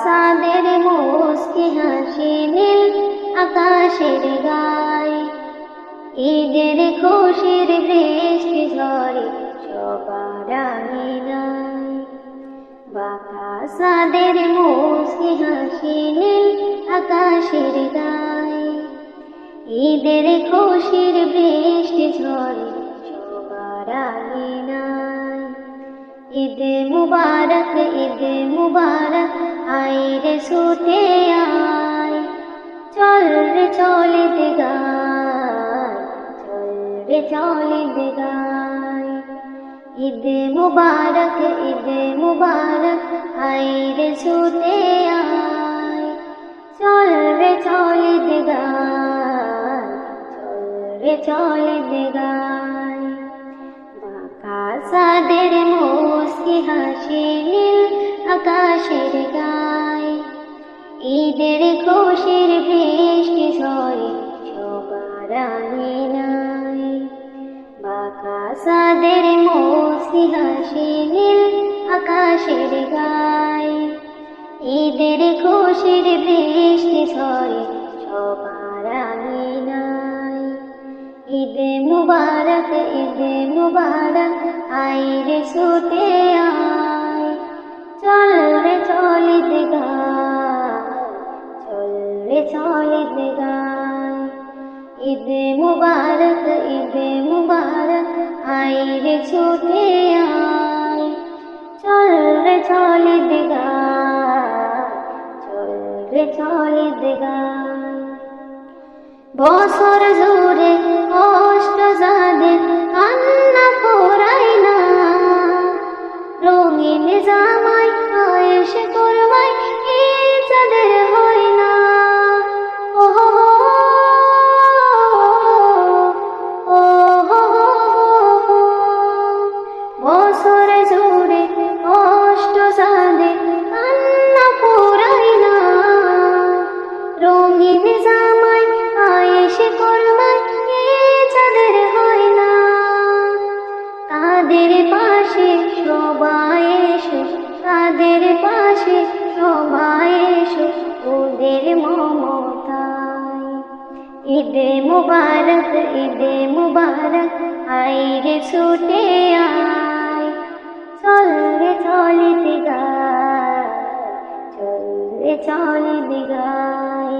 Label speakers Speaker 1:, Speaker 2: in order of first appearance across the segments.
Speaker 1: চাঁদের মুস্কি হাসি নীল আকাশের গায়, ঈদের খুশির বৃষ্টি ঝরে সবার আঙিনায়। বাঁকা চাঁদের মুস্কি হাসি নীল আকাশের গায়, ঈদের খুশির বৃষ্টি ঝরে সবার আঙিনায়। ঈদ মুবারক, ঈদ মুবারক, আয় রে ছুটে আয়, চল রে চল ঈদ গায়, চল রে চল ঈদ গায়। ঈদ মুবারক, ঈদ মুবারক, আয় রে ছুটে আয়, চল রে চল ঈদ গায়, চল রে চল ঈদ গায়। বাঁকা চাঁদের মুস্কি হাসি নীল আকাশের গায়, ঈদের খুশির বৃষ্টি ঝরে সবার আঙিনায়। বাঁকা চাঁদের মুস্কি হাসি নীল আকাশের গায়, ঈদের খুশির বৃষ্টি ঝরে সবার আঙিনায়। ঈদ মুবারক, ঈদ মুবারক, আয় রে ছুটে আয়, চল রে চল ঈদ গায়, চল রে চল ঈদ গায়। ঈদ মুবারক, ঈদ মুবারক, আয় রে ছুটে আয়, চল রে চল ঈদ গায়, চল রে চল ঈদ গায়। বছর জুড়ে কষ্ট যাদের কান্না ফুরাই না, রঙিন জামাই আয়েশ কোরবাই এ যাদের হয় না। ও হো হো, ও হো হো, বছর জুড়ে কষ্ট যাদের কান্না ফুরাই না, রঙিন জামাই আয়েশ কোরবাই এ যাদের হয় না। তাদের পাশে সবাই এসো, তাদের পাশে সবাই এসো ওদের মমতায়। ঈদ মুবারক, ঈদ মুবারক, আয় রে ছুটে আয়, চল রে চল ঈদ গায়, চল রে চল ঈদ গায়।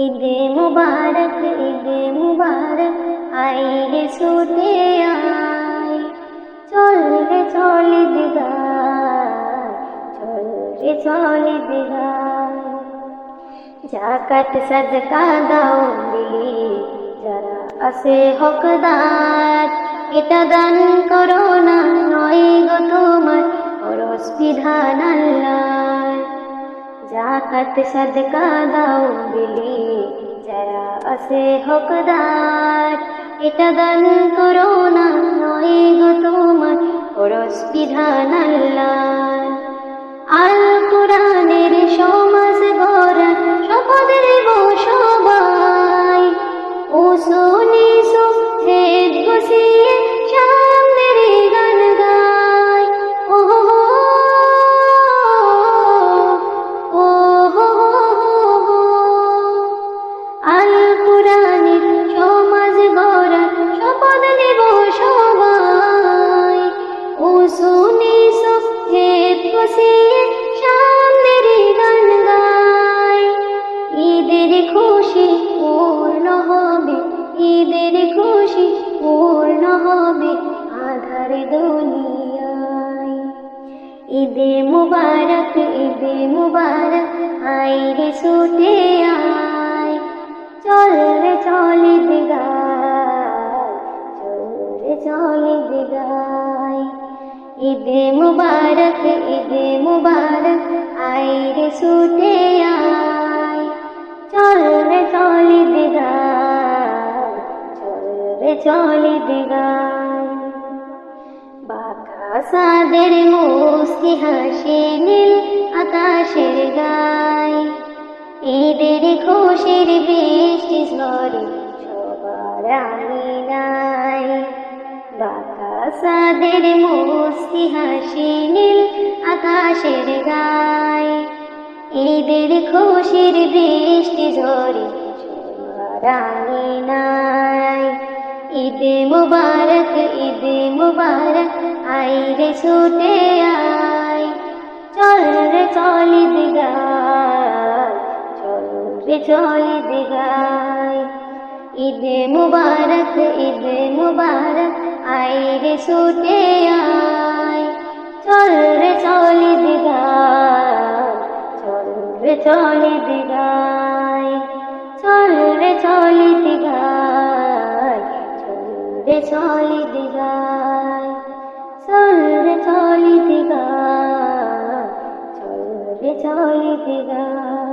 Speaker 1: ঈদ মুবারক, ঈদ মুবারক, আয় রে ছুটে আয়, চল রে চল ঈদ গায়, চল রে চল ঈদ গায়। জাকাত সাদকা দাও দিলি যারা আছে হকদার, এটা দান করো না নয় গো তোমার খরচ বিধান আল্লাহর। জাকাত সাদকা দাও দিলি যারা আছে হকদার, এটা দান করো না নয় গো তোমার খরচ বিধান আল্লাহর। আল কোরআনের সমাজ গড়া শপথ দেব সবাই, উঁচু নিচু ভেদ গুছিয়ে সামনের গান গায়। ও হো হো, ও হো হো, আল কোরআনের সমাজ গড়া শপথ দেব সবাই, উঁচু নিচু ভেদ গুছিয়ে সামনের গান গায়। ঈদের খুশি পূর্ণ হবে, ঈদের খুশি পূর্ণ হবে আধার দুনিয়ায়। ঈদ মুবারক, ঈদ মুবারক, আয় রে ছুটে আয়, চল রে চল ঈদ গায়, চল রে চল ঈদ গায়। ঈদ মুবারক, ঈদ মুবারক, আয় রে ছুটে আয়, চল রে চল ঈদ গায়, চল রে চল ঈদ গায়। বাঁকা চাঁদের মুস্কি হাসি নীল আকাশের গায়, ঈদের খুশির বৃষ্টি ঝরে সবার আঙিনায়। বাঁকা চাঁদের মুস্কি হাসি নীল আকাশের গায়, ঈদের খুশির বৃষ্টি ঝরে রাঙে নাই। ঈদ মুবারক, ঈদ মুবারক, আইরে ছুটে আয়। চল রে চল ঈদ গায়, চল রে চল ঈদ গায়। ঈদ মুবারক, ঈদ মুবারক, আইরে ছুটে আয়। চল রে চল ঈদ গায়, চল রে চল ঈদ গায়। চল রে চল ঈদ গায়, চল রে চল ঈদ গায়। চল রে চল ঈদ গায়, চল রে চল ঈদ গায়।